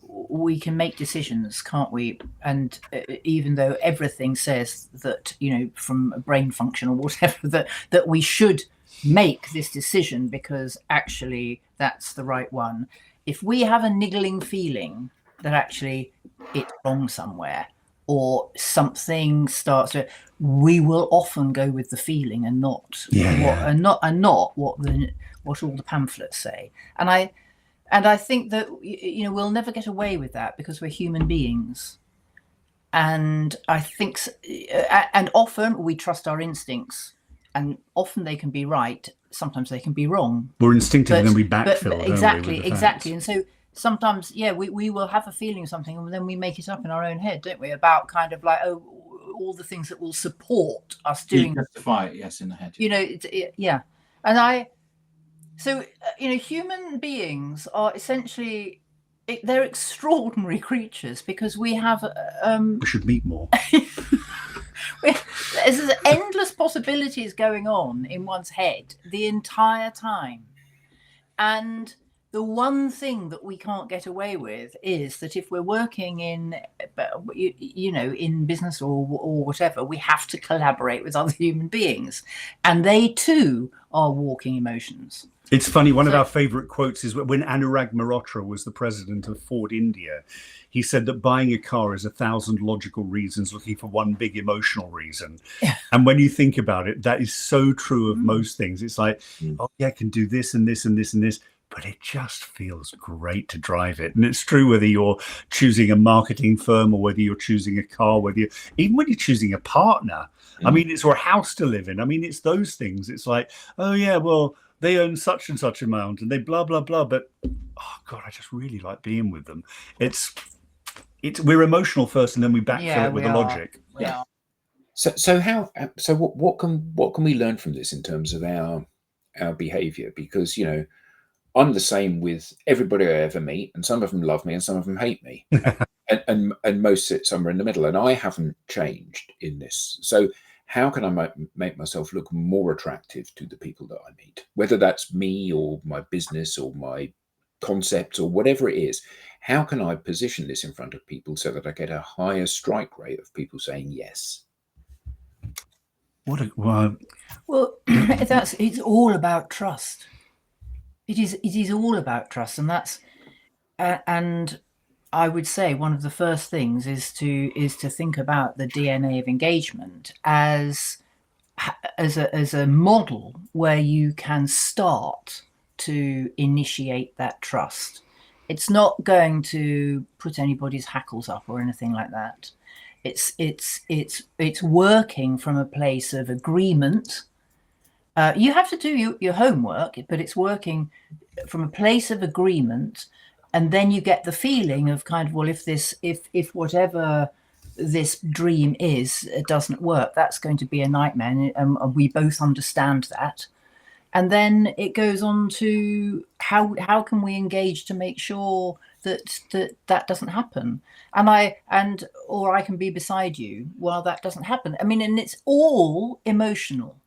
Speaker 4: we can make decisions, can't we? And even though everything says that, you know, from a brain function or whatever, that we should make this decision because actually that's the right one. If we have a niggling feeling that actually it's wrong somewhere, or something starts to, we will often go with the feeling and not what all the pamphlets say. And I think that, you know, we'll never get away with that because we're human beings. And I think, and often we trust our instincts, and often they can be right. Sometimes they can be wrong.
Speaker 5: We're instinctive, and then we backfill.
Speaker 4: Exactly. And so sometimes, we will have a feeling of something, and then we make it up in our own head, don't we? About kind of like, all the things that will support us doing.
Speaker 2: Justify it, yes, in the head.
Speaker 4: You know, yeah. And so you know, human beings are essentially, they're extraordinary creatures because we have.
Speaker 5: We should meet more.
Speaker 4: There's endless possibilities going on in one's head the entire time. And the one thing that we can't get away with is that if we're working in, you know, in business or whatever, we have to collaborate with other human beings. And they too are walking emotions.
Speaker 5: It's funny, one of our favorite quotes is when Anurag Malhotra was the president of Ford India. He said that buying a car is 1,000 logical reasons looking for one big emotional reason. And when you think about it, that is so true of most things. It's like, oh yeah, I can do this and this and this and this, but it just feels great to drive it. And it's true whether you're choosing a marketing firm or whether you're choosing a car, even when you're choosing a partner. I mean, it's or a house to live in. I mean, it's those things. It's like, oh yeah, well, they own such and such amount and they blah, blah, blah. But, oh God, I just really like being with them. We're emotional first and then we backfill it with the logic.
Speaker 4: Yeah.
Speaker 1: So what can we learn from this in terms of our behavior? Because, you know, I'm the same with everybody I ever meet, and some of them love me and some of them hate me. and most sit somewhere in the middle, and I haven't changed in this. So how can I make myself look more attractive to the people that I meet, whether that's me or my business or my concept or whatever it is? How can I position this in front of people so that I get a higher strike rate of people saying yes?
Speaker 4: Well, it's all about trust. It is all about trust, and that's and I would say one of the first things is to think about the DNA of engagement as a model where you can start to initiate that trust. It's not going to put anybody's hackles up or anything like that. It's working from a place of agreement. You have to do your homework, but it's working from a place of agreement. And then you get the feeling of kind of, well, if whatever this dream is, it doesn't work, that's going to be a nightmare. And we both understand that. And then it goes on to how can we engage to make sure that doesn't happen. Or I can be beside you while that doesn't happen. I mean, and it's all emotional.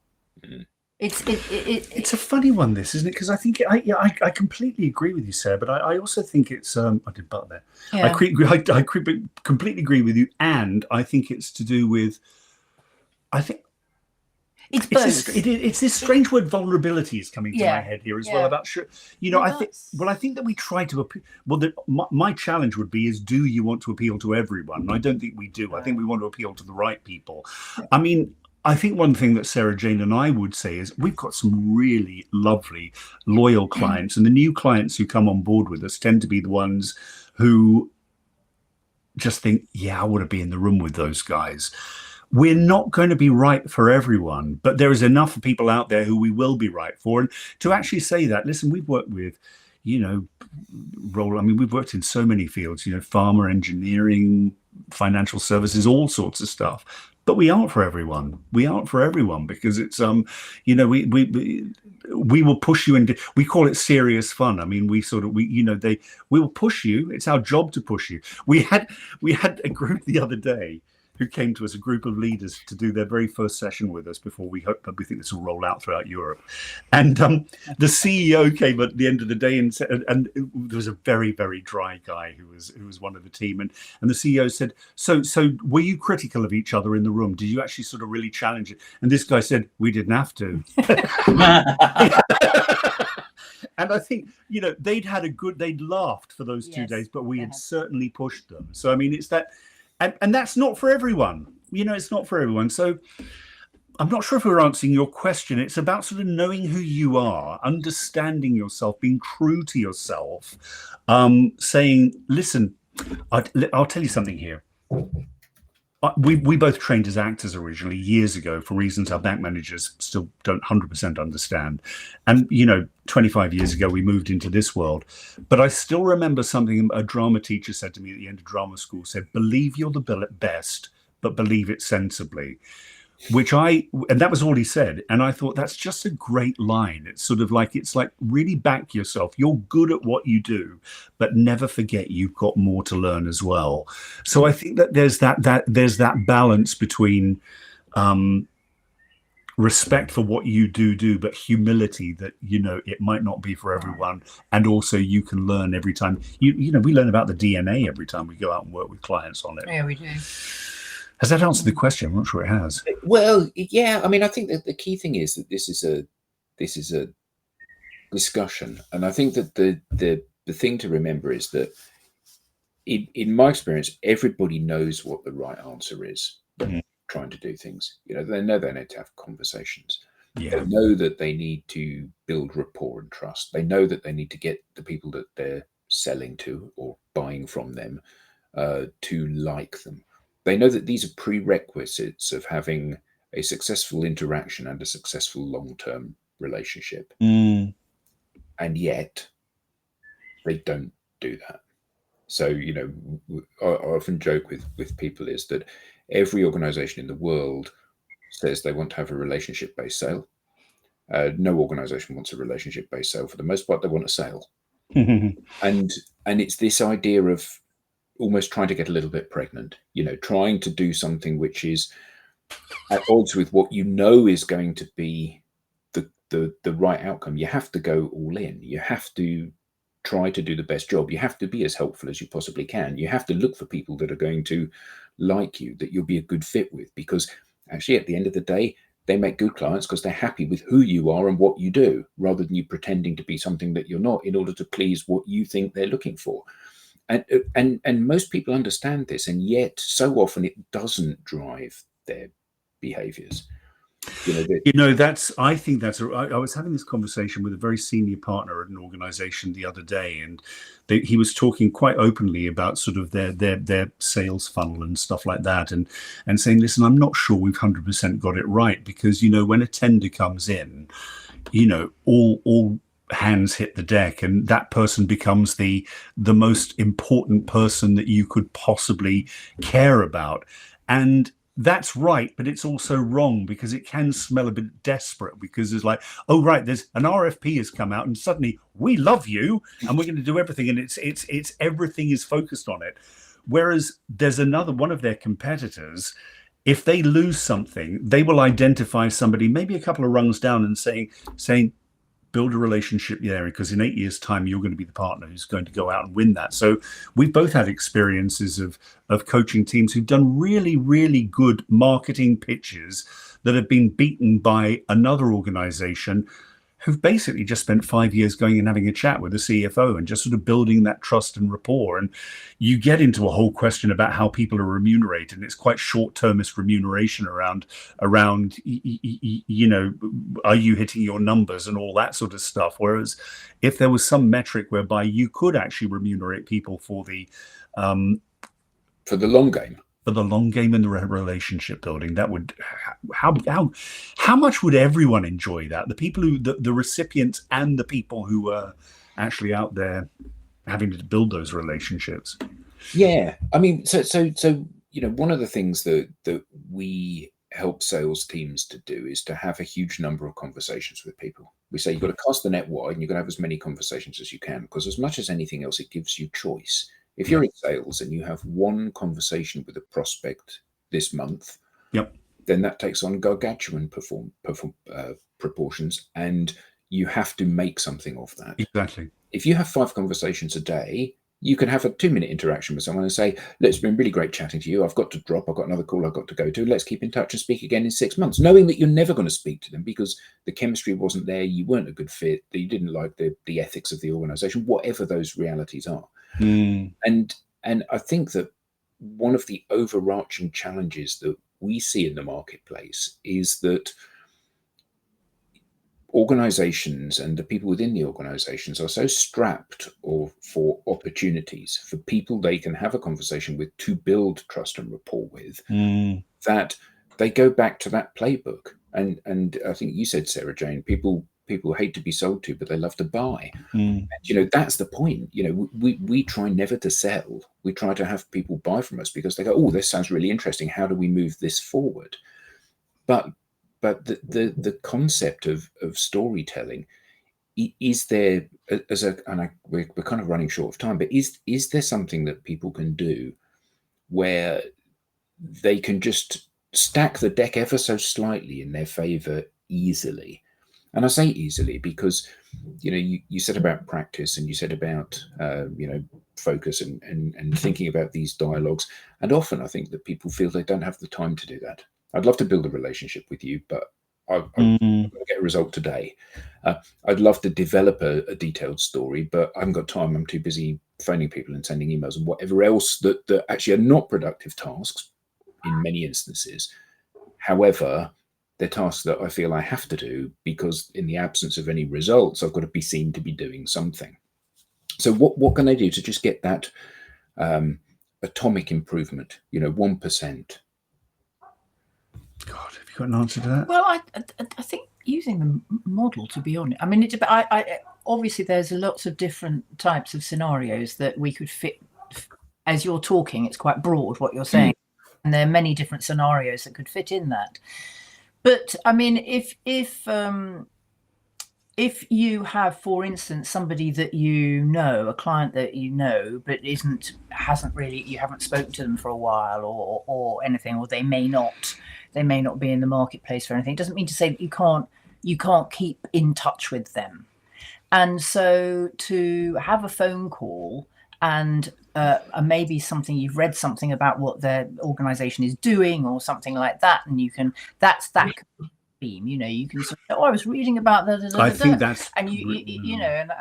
Speaker 1: Mm-hmm.
Speaker 5: It's a funny one, this, isn't it? Because I think I completely agree with you, Sarah, but I also think it's I did butt there. Yeah. I completely agree with you, and I think it's to do with it's this strange word vulnerability is coming to my head here as well about I think that we try to my challenge would be is, do you want to appeal to everyone? And I don't think we do. I think we want to appeal to the right people. I mean, I think one thing that Sarah Jane and I would say is we've got some really lovely, loyal clients, and the new clients who come on board with us tend to be the ones who just think, yeah, I want to be in the room with those guys. We're not going to be right for everyone, but there is enough people out there who we will be right for. And to actually say that, listen, we've worked with, we've worked in so many fields, pharma, engineering, financial services, all sorts of stuff. But we aren't for everyone. We aren't for everyone because it's, we will push you into, we call it serious fun. I mean, we will push you. It's our job to push you. We had a group the other day who came to us, a group of leaders, to do their very first session with us before we think this will roll out throughout Europe. And the CEO came at the end of the day and said, and there was a very, very dry guy who was one of the team. And the CEO said, so were you critical of each other in the room? Did you actually sort of really challenge it? And this guy said, we didn't have to. And I think, they'd laughed for those 2 days, but we had certainly pushed them. So, I mean, it's that. And that's not for everyone. It's not for everyone. So I'm not sure if we're answering your question. It's about sort of knowing who you are, understanding yourself, being true to yourself, saying, listen, I'll tell you something here. We both trained as actors originally years ago for reasons our bank managers still don't 100% understand. And, 25 years ago, we moved into this world. But I still remember something a drama teacher said to me at the end of drama school, said, believe you're the best, but believe it sensibly. And that was all he said. And I thought, that's just a great line. It's sort of like, really back yourself. You're good at what you do, but never forget you've got more to learn as well. So I think that there's that balance between respect for what you do, but humility that, it might not be for everyone. And also you can learn every time. We learn about the DNA every time we go out and work with clients on it.
Speaker 4: Yeah, we do.
Speaker 5: Has that answered the question? I'm not sure it has.
Speaker 1: Well, yeah. I mean, I think that the key thing is that this is a discussion, and I think that the thing to remember is that in my experience, everybody knows what the right answer is. Mm-hmm. Trying to do things, they know they need to have conversations. Yeah. They know that they need to build rapport and trust. They know that they need to get the people that they're selling to or buying from them to like them. They know that these are prerequisites of having a successful interaction and a successful long-term relationship. And yet they don't do that. So, I often joke with people is that every organization in the world says they want to have a relationship-based sale. No organization wants a relationship-based sale. For the most part, they want a sale. And it's this idea of almost trying to get a little bit pregnant, trying to do something which is at odds with what is going to be the right outcome. You have to go all in. You have to try to do the best job. You have to be as helpful as you possibly can. You have to look for people that are going to like you, that you'll be a good fit with, because actually at the end of the day, they make good clients because they're happy with who you are and what you do, rather than you pretending to be something that you're not in order to please what you think they're looking for. And most people understand this, and yet so often it doesn't drive their behaviors.
Speaker 5: I think I was having this conversation with a very senior partner at an organization the other day, and he was talking quite openly about sort of their sales funnel and stuff like that, and saying, listen, I'm not sure we've 100% got it right, because when a tender comes in, all hands hit the deck, and that person becomes the most important person that you could possibly care about. And that's right, but it's also wrong, because it can smell a bit desperate, because it's like, oh right, there's an RFP has come out and suddenly we love you and we're going to do everything, and it's everything is focused on it. Whereas there's another one of their competitors, if they lose something, they will identify somebody maybe a couple of rungs down and saying build a relationship there, because in 8 years' time you're going to be the partner who's going to go out and win that. So we've both had experiences of coaching teams who've done really, really good marketing pitches that have been beaten by another organization who've basically just spent 5 years going and having a chat with the CFO and just sort of building that trust and rapport. And you get into a whole question about how people are remunerated, and it's quite short-termist remuneration around are you hitting your numbers and all that sort of stuff. Whereas if there was some metric whereby you could actually remunerate people for the
Speaker 1: long game.
Speaker 5: For the long game and the relationship building, that would how much would everyone enjoy that? The people who the recipients and the people who are actually out there having to build those relationships.
Speaker 1: Yeah, I mean, so one of the things that we help sales teams to do is to have a huge number of conversations with people. We say you've got to cast the net wide, and you've got to have as many conversations as you can, because as much as anything else, it gives you choice. If you're in sales and you have one conversation with a prospect this month, then that takes on gargantuan proportions, and you have to make something of that.
Speaker 5: Exactly.
Speaker 1: If you have 5 conversations a day, you can have a 2-minute interaction with someone and say, look, it's been really great chatting to you. I've got to drop. I've got another call I've got to go to. Let's keep in touch and speak again in 6 months, knowing that you're never going to speak to them because the chemistry wasn't there. You weren't a good fit. You didn't like the ethics of the organization, whatever those realities are. And I think that one of the overarching challenges that we see in the marketplace is that organizations and the people within the organizations are so strapped for opportunities for people they can have a conversation with to build trust and rapport with, that they go back to that playbook. And I think you said, Sarah Jane, people hate to be sold to, but they love to buy. And, that's the point. We try never to sell. We try to have people buy from us because they go, oh, this sounds really interesting. How do we move this forward? But the concept of storytelling, is there, we're kind of running short of time, but is there something that people can do where they can just stack the deck ever so slightly in their favor easily? And I say easily because, you said about practice, and you said about, focus and thinking about these dialogues. And often I think that people feel they don't have the time to do that. I'd love to build a relationship with you, but I'm going to get a result today. I'd love to develop a detailed story, but I haven't got time. I'm too busy phoning people and sending emails and whatever else that actually are not productive tasks in many instances. However, they're tasks that I feel I have to do because in the absence of any results, I've got to be seen to be doing something. So what can I do to just get that atomic improvement, 1%?
Speaker 5: God, have you got an answer to that?
Speaker 4: Well, I think using the model, to be honest, I mean, obviously there's lots of different types of scenarios that we could fit. As you're talking, it's quite broad what you're saying, and there are many different scenarios that could fit in that. But I mean, if you have, for instance, somebody that a client that but you haven't spoken to them for a while or anything, or they may not be in the marketplace for anything, it doesn't mean to say that you can't keep in touch with them. And so to have a phone call and maybe you've read something about what their organization is doing or something like that, and you can that theme, you can say, I was reading about that.
Speaker 5: I think that's,
Speaker 4: and and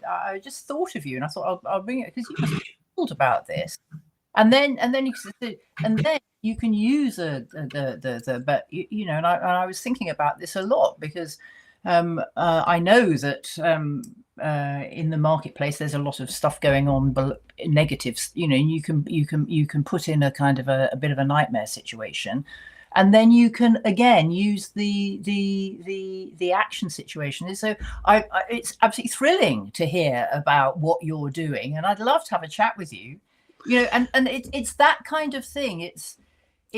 Speaker 4: I just thought of you, and I thought I'll bring it because you thought about this. and then you can use but you know, and I was thinking about this a lot because I know that in the marketplace there's a lot of stuff going on, negatives, you know, and you can put in a kind of a bit of a nightmare situation, and then you can again use the action situation. And so it's absolutely thrilling to hear about what you're doing, and I'd love to have a chat with you, you know, and it's that kind of thing.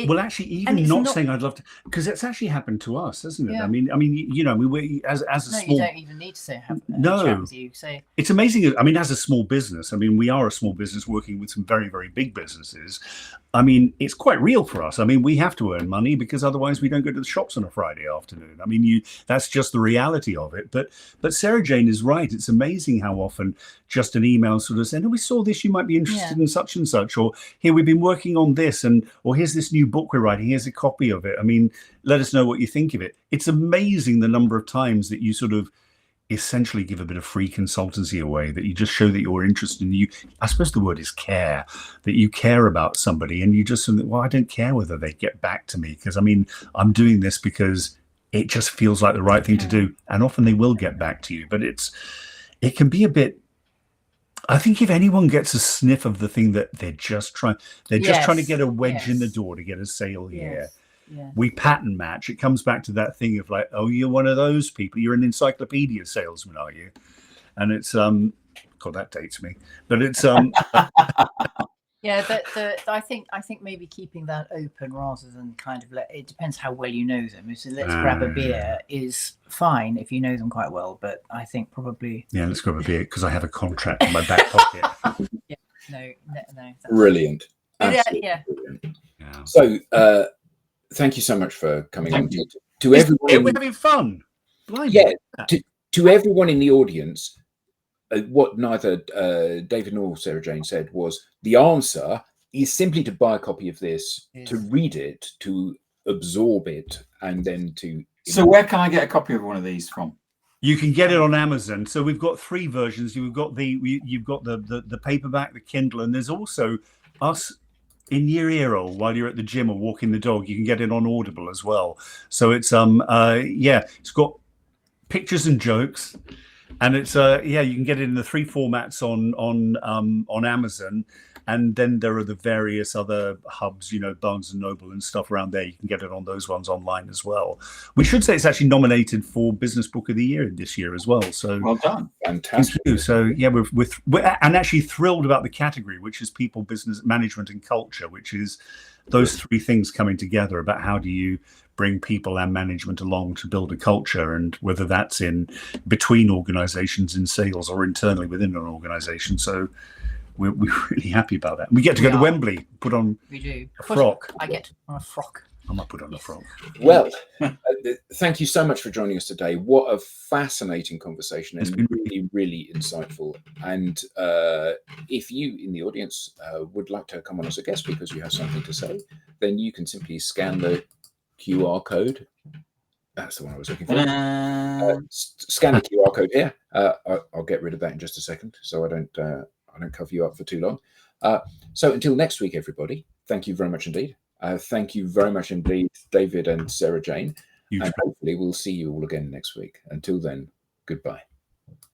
Speaker 5: Well, actually, even not saying I'd love to, because it's actually happened to us, hasn't it?
Speaker 4: Yeah.
Speaker 5: I mean, you know, we as a small.
Speaker 4: You don't even need to say have a chat with you. So
Speaker 5: it's amazing. I mean, as a small business, I mean, we are a small business working with some very, very big businesses. I mean, it's quite real for us. I mean, we have to earn money because otherwise we don't go to the shops on a Friday afternoon. I mean, that's just the reality of it. But Sarah Jane is right. It's amazing how often just an email sort of saying, "Oh, we saw this. You might be interested in such and such," or "Here, we've been working on this," or "Here's this new book we're writing. Here's a copy of it. I mean, let us know what you think of it." It's amazing the number of times that you sort of essentially give a bit of free consultancy away, that you just show that you're interested in I suppose the word is care, that you care about somebody, and you just think, well, I don't care whether they get back to me, because I mean, I'm doing this because it just feels like the right thing to do. And often they will get back to you, but it can be a bit, I think if anyone gets a sniff of the thing that they're just trying to get a wedge in the door to get a sale here.
Speaker 4: Yeah.
Speaker 5: We pattern match. It comes back to that thing of like, oh, you're one of those people. You're an encyclopedia salesman, are you? And it's God, that dates me. But it's
Speaker 4: yeah. I think maybe keeping that open rather than kind of it depends how well you know them. So let's grab a beer is fine if you know them quite well. But I think probably
Speaker 5: let's grab a beer because I have a contract in my back pocket.
Speaker 4: No.
Speaker 1: Brilliant.
Speaker 4: Yeah.
Speaker 1: Brilliant. Yeah. So. Thank you so much for coming on. To everyone,
Speaker 5: we're having fun. Blimey.
Speaker 1: Yeah, to everyone in the audience, what neither David nor Sarah Jane said was the answer is simply to buy a copy of this, to read it, to absorb it, and then to.
Speaker 2: So where can I get a copy of one of these from?
Speaker 5: You can get it on Amazon. So we've got 3 versions. You've got the paperback, the Kindle, and there's also us. In your ear hole while you're at the gym or walking the dog. You can get it on Audible as well. So it's it's got pictures and jokes, and it's you can get it in the 3 formats on Amazon, and then there are the various other hubs, you know, Barnes and Noble and stuff around there. You can get it on those ones online as well. We should say it's actually nominated for Business Book of the Year this year as well. So
Speaker 2: well done,
Speaker 1: fantastic.
Speaker 5: So yeah, we're and actually thrilled about the category, which is people, business, management, and culture, which is those 3 things coming together about how do you bring people and management along to build a culture, and whether that's in between organizations in sales or internally within an organization. So we're really happy about that. We get to go to Wembley, put on a frock.
Speaker 4: I get to put on a frock.
Speaker 5: I might put on a frock.
Speaker 1: Well, thank you so much for joining us today. What a fascinating conversation, and really, really insightful. And if you in the audience would like to come on as a guest because you have something to say, then you can simply scan the QR code. That's the one I was looking for. Scan the QR code here. I'll get rid of that in just a second, so I don't cover you up for too long. So until next week, everybody, thank you very much indeed. Thank you very much indeed, David and Sarah Jane. And hopefully we'll see you all again next week. Until then, goodbye.